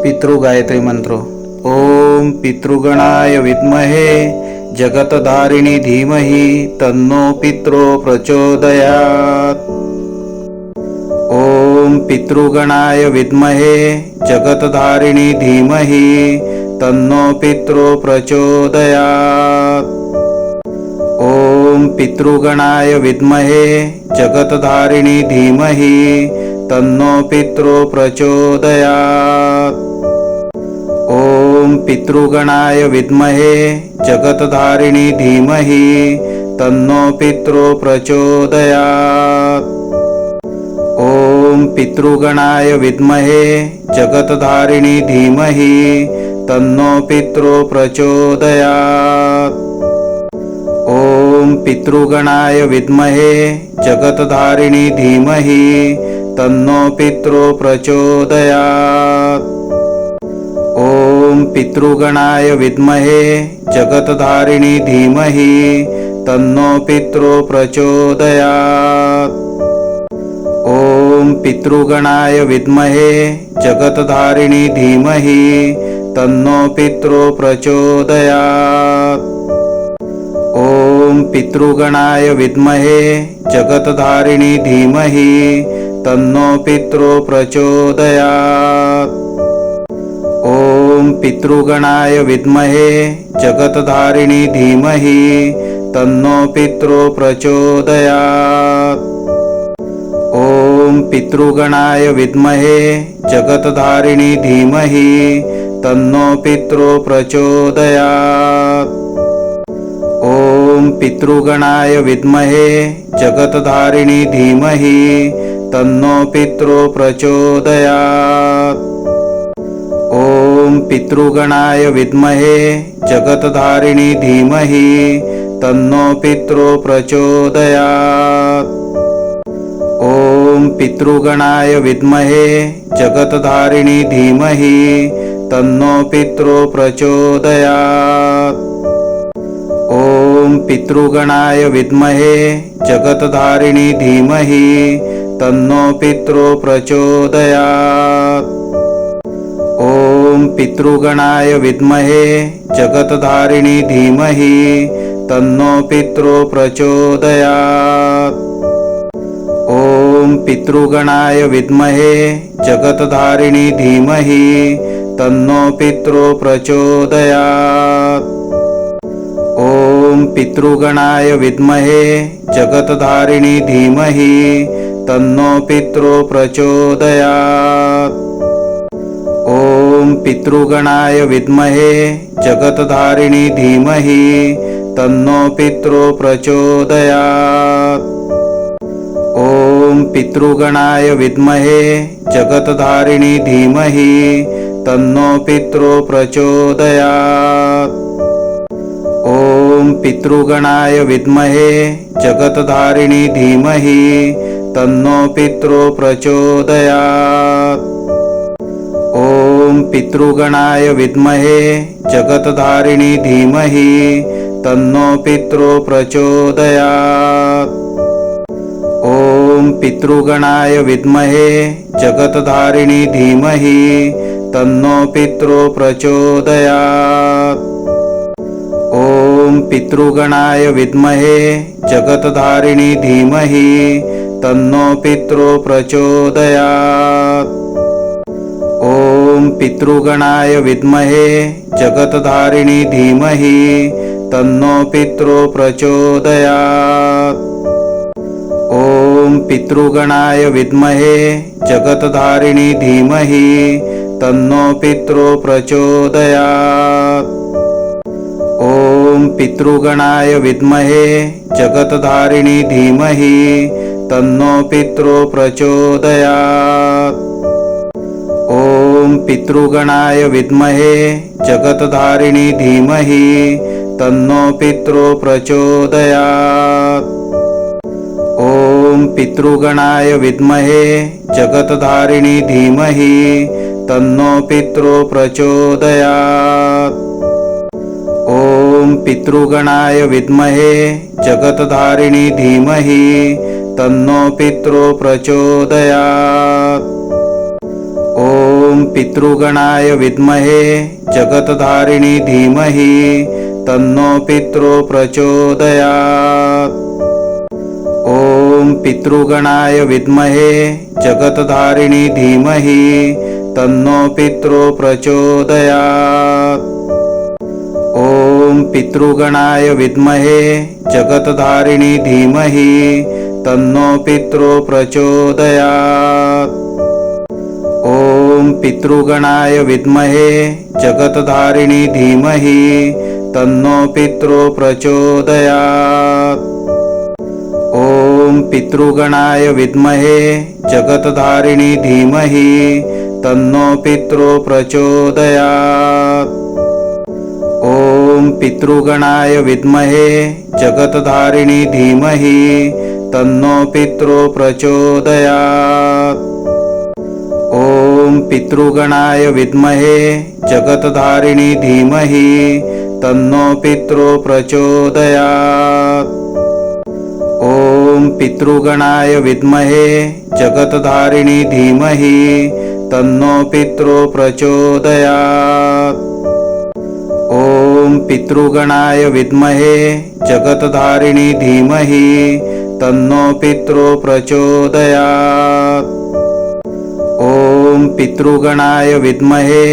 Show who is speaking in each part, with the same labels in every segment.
Speaker 1: पितृगायत्री मंत्र। ओम पितृगणाय विद्महे जगतधारिणी धीमहि तन्नो पितरो प्रचोदयात्। ओम पितृगणाय विद्महे जगतधारिणी धीमहि तन्नो पितरो प्रचोदयात्। ओम पितृगणाय विद्महे जगतधारिणी धीमहि तन्नो पितरो प्रचोदयात्। ओम पितृगणाय विद्महे जगतधारिणी धीमहि तन्नो पितरो प्रचोदयात्। ओम पितृगणाय विद्महे जगतधारिणी धीमहि तन्नो पितरो प्रचोदयात्। ओम पितृगणाय विद्महे जगतधारिणी धीमहि तन्नो पितरो प्रचोदयात्। ओम पितृगणाय विद्महे जगतधारिणी धीमहि तन्नो पितरो प्रचोदयात्। ओम पितृगणाय विद्महे जगतधारिणी धीमहि तन्नो पितरो प्रचोदयात्। ओम पितृगणाय विद्महे जगतधारिणी धीमहि तन्नो पितरो प्रचोदयात्। ओम पितृगणाय विद्महे जगतधारिणी धीमहि तन्नो पितरो प्रचोदयात्। ओम पितृगणाय विद्महे जगतधारिणी धीमहि तन्नो पितरो प्रचोदयात्। ओम पितृगणाय विद्महे जगतधारिणी धीमहि तन्नो पितरो प्रचोदयात्। ओम पितृगणाय विद्महे जगतधारिणी धीमहि तन्नो पितरो प्रचोदयात्। ओम पितृगणाय विद्महे जगतधारिणी धीमहि तन्नो पितरो प्रचोदयात्। ओम पितृगणाय विद्महे जगतधारिणी धीमहि तन्नो पितरो प्रचोदयात्। ओम पितृगणाय विद्महे जगतधारिणी धीमहि तन्नो पितरो प्रचोदयात्। ओम पितृगणाय विद्महे जगतधारिणी धीमहि तन्नो पितरो प्रचोदयात्। ओम पितृगणाय विद्महे जगतधारिणी धीमहि तन्नो पितरो प्रचोदयात्। ओम पितृगणाय विद्महे जगतधारिणी धीमहि तन्नो पितरो प्रचोदयात्। ओम पितृगणाय विद्महे जगतधारिणी धीमहि तन्नो पितरो प्रचोदयात्। ओम पितृगणाय विद्महे जगतधारिणी धीमहि तन्नो पितरो प्रचोदयात्। ओम पितृगणाय विद्महे जगतधारिणी धीमहि तन्नो पितरो प्रचोदयात्। ओम पितृगणाय विद्महे जगतधारिणी धीमहि तन्नो पितरो प्रचोदयात्। ओम पितृगणाय विद्महे जगतधारिणी धीमहि तन्नो पितरो प्रचोदयात्। ओम पितृगणाय विद्महे जगतधारिणी धीमहि तन्नो पितरो प्रचोदयात्। ओम पितृगणाय विद्महे जगतधारिणी धीमहि तन्नो पितरो प्रचोदयात्। ओम पितृगणाय विद्महे जगतधारिणी धीमहि तन्नो पितरो प्रचोदयात्। ओम पितृगणाय विद्महे जगतधारिणी धीमहि तन्नो पितरो प्रचोदयात्। ओम पितृगणाय विद्महे जगतधारिणी धीमहि तन्नो पितरो प्रचोदयात्। ओम पितृगणाय विद्महे जगतधारिणी धीमहि तन्नो पितरो प्रचोदयात्। ओम पितृगणाय विद्महे जगतधारिणी धीमहि तन्नो पितरो प्रचोदयात्। ॐ पितृगणाय विद्महे जगतधारिणी धीमहि तन्नो पितरो प्रचोदयात्। ॐ पितृगणाय विद्महे जगतधारिणी धीमहि तन्नो पितरो प्रचोदयात्। ॐ पितृगणाय विद्महे जगतधारिणी धीमहि तन्नो पितरो प्रचोदयात्। ॐ पितृगणाय विद्महे जगतधारिणी धीमहि तन्नो पितरो प्रचोदयात्। ॐ पितृगणाय विद्महे जगतधारिणी धीमहि तन्नो पितरो प्रचोदयात्। ॐ पितृगणाय विद्महे जगतधारिणी धीमहि तन्नो पितरो प्रचोदयात्। ॐ पितृगणाय विद्महे जगतधारिणी धीमहि तन्नो पितरो प्रचोदयात्। ॐ पितृगणाय विद्महे जगतधारिणी धीमहि तन्नो पितरो प्रचोदयात्। ॐ पितृगणाय विद्महे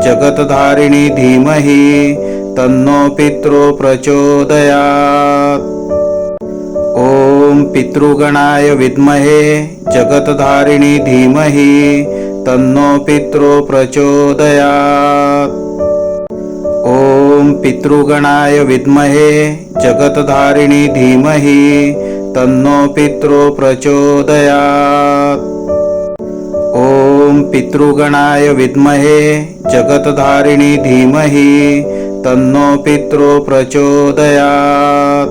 Speaker 1: जगतधारिणी धीमहि तन्नो पितरो प्रचोदयात्। ॐ पितृगणाय विद्महे जगतधारिणी धीमहि तन्नो पितरो प्रचोदयात्। ॐ पितृगणाय विद्महे जगतधारिणी धीमहि तन्नो पितरो प्रचोदयात्। ॐ पितृगणाय विद्महे जगतधारिणी धीमहि तन्नो पितरो प्रचोदयात्।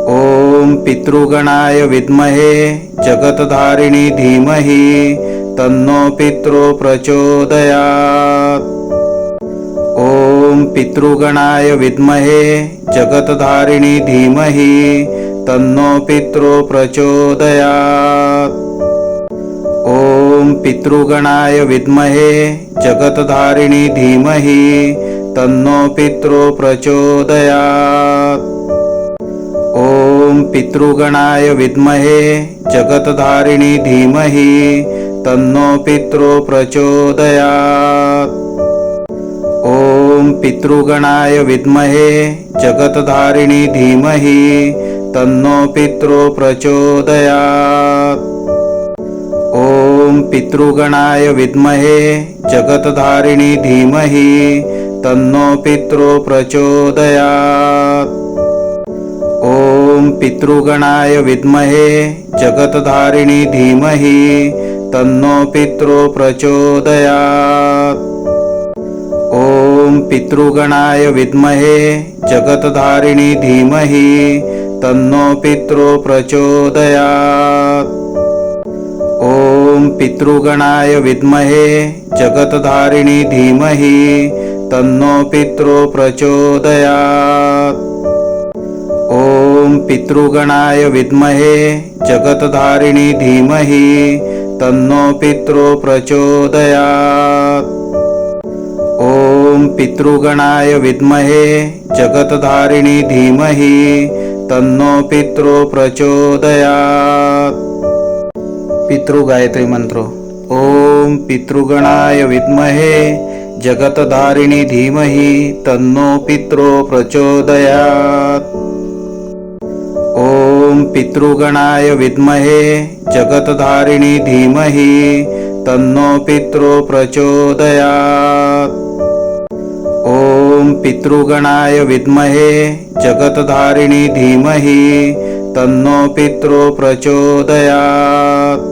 Speaker 1: ॐ पितृगणाय विद्महे जगतधारिणी धीमहि तन्नो पितरो प्रचोदयात्। ॐ पितृगणाय विद्महे जगतधारिणी धीमहि तन्नो पितरो प्रचोदयात्। ॐ पितृगणाय विद्महे जगतधारिणी धीमहि तन्नो पितरो प्रचोदयात्। ॐ पितृगणाय विद्महे जगतधारिणी धीमहि तन्नो पितरो प्रचोदयात्। ॐ पितृगणाय विद्महे जगतधारिणी धीमहि तन्नो पितरो प्रचोदयात्। ॐ पितृगणाय विद्महे जगतधारिणी धीमहि तन्नो पितरो प्रचोदयात्। ॐ पितृगणाय विद्महे जगतधारिणी धीमहि तन्नो पितरो प्रचोदयात्। ॐ पितृगणाय विद्महे जगतधारिणी धीमहि तन्नो पितरो प्रचोदयात्। ॐ पितृगणाय विद्महे जगतधारिणी धीमहि तन्नो पितरो प्रचोदयात्। ॐ पितृगणाय विद्महे जगतधारिणी धीमहि तन्नो पितरो प्रचोदयात्। ॐ पितृगणाय विद्महे जगतधारिणी धीमहि तन्नो पितरो प्रचोदयात्। पितृगायत्री मंत्र। ॐ पितृगणाय विद्महे जगतधारिणी धीमहि तन्नो पितरो प्रचोदयात्। ॐ पितृगणाय विद्महे जगतधारिणी धीमहि तन्नो पितरो प्रचोदयात्। ॐ पितृगणाय विद्महे जगतधारिणी धीमहि तन्नो पितरो प्रचोदयात्।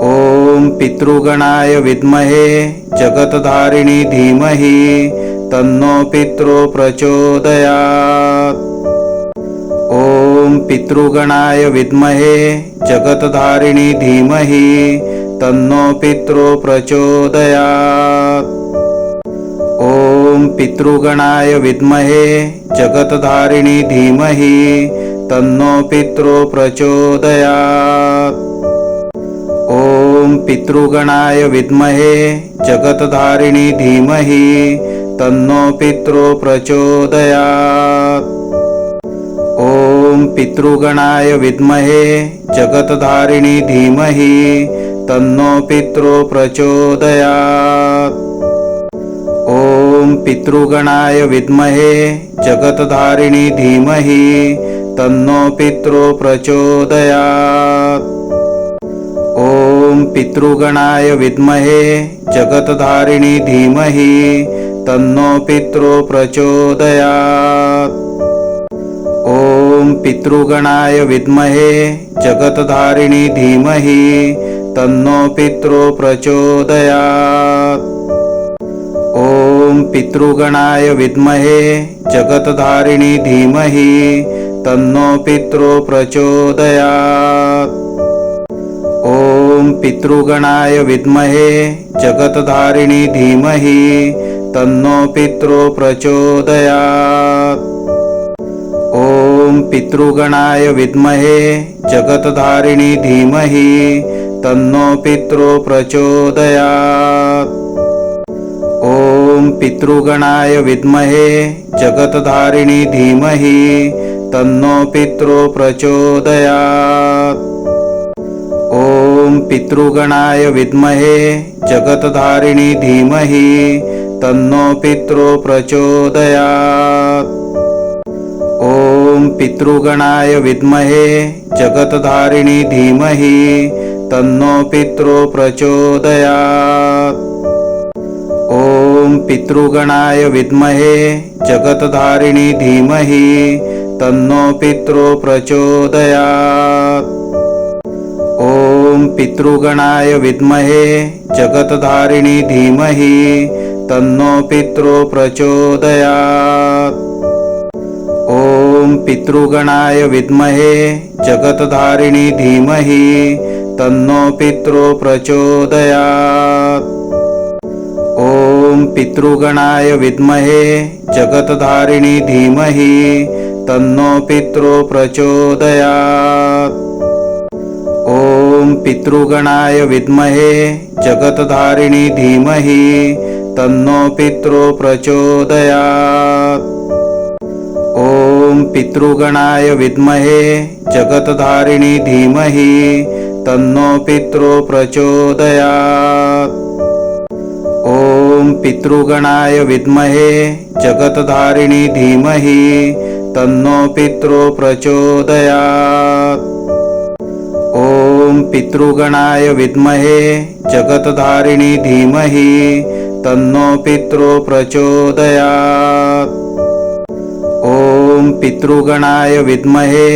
Speaker 1: ॐ पितृगणाय विद्महे जगतधारिणी धीमहि तन्नो पितरो प्रचोदयात्। ॐ पितृगणाय विद्महे जगतधारिणी धीमहि तन्नो पितरो प्रचोदयात्। ॐ पितृगणाय विद्महे जगतधारिणी धीमहि तन्नो पितरो प्रचोदयात्। ॐ पितृगणाय विद्महे जगतधारिणी धीमहि तन्नो पितरो प्रचोदयात्। ओम पितृगणाय विद्महे जगतधारिणी धीमहि तन्नो पितरो प्रचोदयात्। ओम पितृगणाय विद्महे जगतधारिणी धीमहि तन्नो पितरो प्रचोदयात्। ओम पितृगणाय विद्महे जगतधारिणी धीमहि तन्नो पितरो प्रचोदयात्। ओम पितृगणाय विद्महे जगतधारिणी धीमहि तन्नो पितरो प्रचोदयात्। ओम पितृगणाय विद्महे जगतधारिणी धीमहि तन्नो पितरो प्रचोदयात्। ओम पितृगणाय विद्महे जगतधारिणी धीमहि तन्नो पितरो प्रचोदयात्। ओम पितृगणाय विद्महे जगतधारिणी धीमहि तन्नो पितरो प्रचोदयात्। ओम पितृगणाय विद्महे जगतधारिणी धीमहि तन्नो पितरो प्रचोदयात्। ओम पितृगणाय विद्महे जगतधारिणी धीमहि तन्नो पितरो प्रचोदयात्। ओम पितृगणाय विद्महे जगतधारिणी धीमहि तन्नो पितरो प्रचोदयात्। ओम पितृगणाय विद्महे जगतधारिणी धीमहि तन्नो पितरो प्रचोदयात्। ओम पितृगणाय विद्महे जगतधारिणी धीमहि तन्नो पितरो प्रचोदयात्। ओम पितृगणाय विद्महे जगतधारिणी धीमहि तन्नो पितरो प्रचोदयात्। ओम पितृगणाय विद्महे जगतधारिणी धीमहि तन्नो पितरो प्रचोदयात्। ओम पितृगणाय विद्महे जगतधारिणी धीमहि तन्नो पितरो प्रचोदयात्। ओम पितृगणाय विद्महे जगतधारिणी धीमहि तन्नो पितरो प्रचोदयात्। ओम पितृगणाय विद्महे जगतधारिणी धीमहि तन्नो पितरो प्रचोदयात्। ओम पितृगणाय विद्महे जगतधारिणी धीमहि तन्नो पितरो प्रचोदयात्। ओम पितृगणाय विद्महे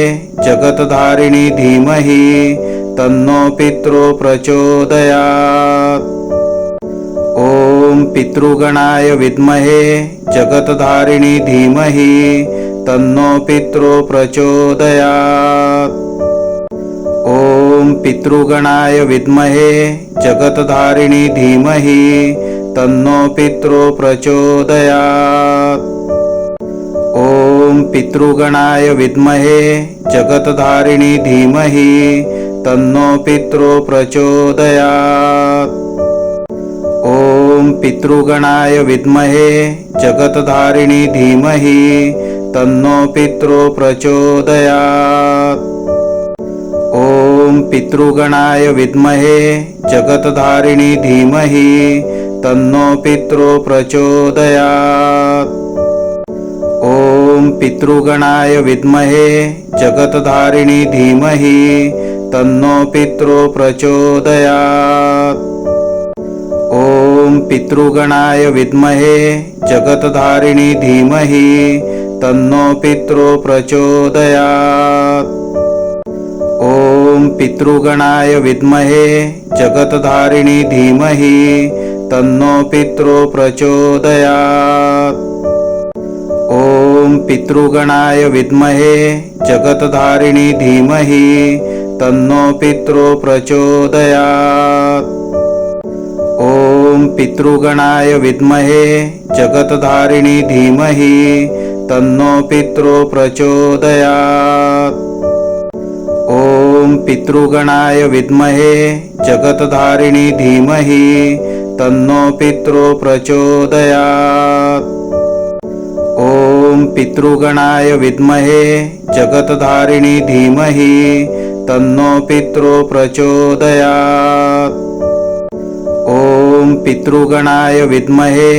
Speaker 1: जगतधारिणी धीमहि तन्नो पितरो प्रचोदयात्। ओम पितृगणाय विद्महे जगतधारिणी धीमहि तन्नो पितरो प्रचोदयात्। ओम पितृगणाय विद्महे जगतधारिणी धीमहि तन्नो पितरो प्रचोदयात्। ओम पितृगणाय विद्महे जगतधारिणी धीमहि तन्नो पितरो प्रचोदयात्। ओम पितृगणाय विद्महे जगतधारिणी धीमहि तन्नो पितरो प्रचोदयात्। ओम पितृगणाय विद्महे जगतधारिणी धीमहि तन्नो पितरो प्रचोदयात्। ओम पितृगणाय विद्महे जगतधारिणी धीमहि तन्नो पितरो प्रचोदयात्। ओम पितृगणाय विद्महे जगतधारिणी धीमहि तन्नो पितरो प्रचोदयात्। ओम पितृगणाय विद्महे जगतधारिणी धीमहि तन्नो पितरो प्रचोदयात्। ओम पितृगणाय विद्महे जगतधारिणी धीमहि तन्नो पितरो प्रचोदयात्। ओम पितृगणाय विद्महे जगतधारिणी धीमहि तन्नो पितरो प्रचोदयात्। ओम पितृगणाय विद्महे जगतधारिणी धीमहि तन्नो पितरो प्रचोदयात्। ॐ पितृगणाय विद्महे जगतधारिणी धीमहि तन्नो पितरो प्रचोदयात्। ॐ पितृगणाय विद्महे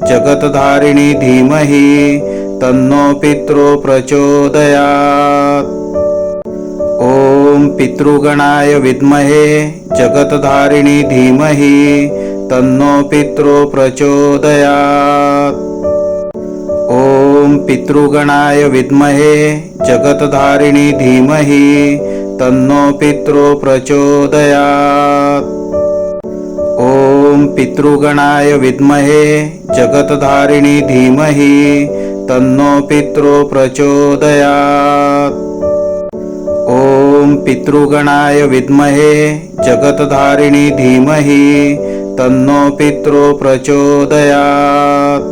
Speaker 1: जगतधारिणी धीमहि तन्नो पितरो प्रचोदयात्। ॐ पितृगणाय विद्महे जगतधारिणी धीमहि तन्नो पितरो प्रचोदयात्। ॐ पितृगणाय विद्महे जगतधारिणी धीमहि तन्नो पितरो प्रचोदयात्। ॐ पितृगणाय विद्महे जगतधारिणी धीमहि तन्नो पितरो प्रचोदयात्। ॐ पितृगणाय विद्महे जगतधारिणी धीमहि तन्नो पितरो प्रचोदयात्।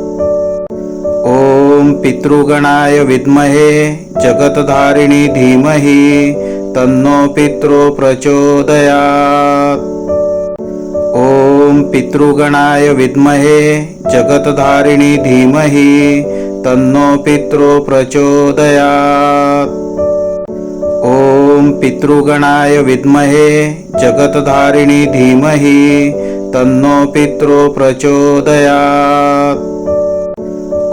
Speaker 1: ॐ पितृगणाय विद्महे जगतधारिणी धीमहि तन्नो पितरो प्रचोदयात्। ॐ पितृगणाय विद्महे जगतधारिणी धीमहि तन्नो पितरो प्रचोदयात्। ॐ पितृगणाय विद्महे जगतधारिणी धीमहि तन्नो पितरो प्रचोदयात्।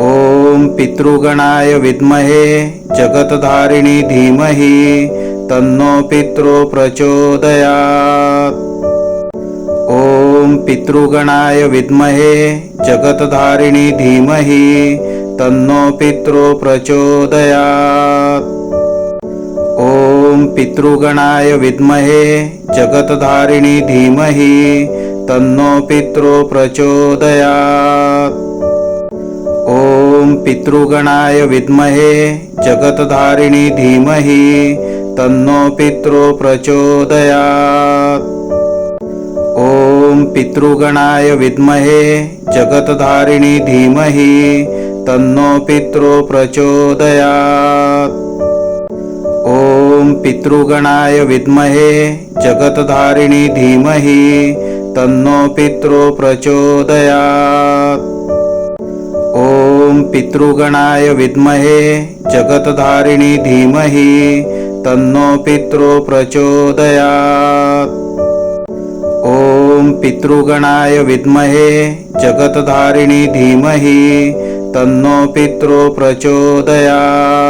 Speaker 1: ॐ पितृगणाय विद्महे जगतधारिणी धीमहि तन्नो पितरो प्रचोदयात्। ॐ पितृगणाय विद्महे जगतधारिणी धीमहि तन्नो पितरो प्रचोदयात्। ॐ पितृगणाय विद्महे जगतधारिणी धीमहि तन्नो पितरो प्रचोदयात्। ॐ पितृगणाय विद्महे जगतधारिणी धीमहि तन्नो पितरो प्रचोदयात्। ॐ पितृगणाय विद्महे जगतधारिणी धीमहि तन्नो पितरो प्रचोदयात्। ॐ पितृगणाय विद्महे जगतधारिणी धीमहि तन्नो पितरो प्रचोदयात्। ॐ पितृगणाय विद्महे जगतधारिणी धीमहि तन्नो पितरो प्रचोदयात्। ॐ पितृगणाय विद्महे जगतधारिणी धीमहि तन्नो पितरो प्रचोदयात्।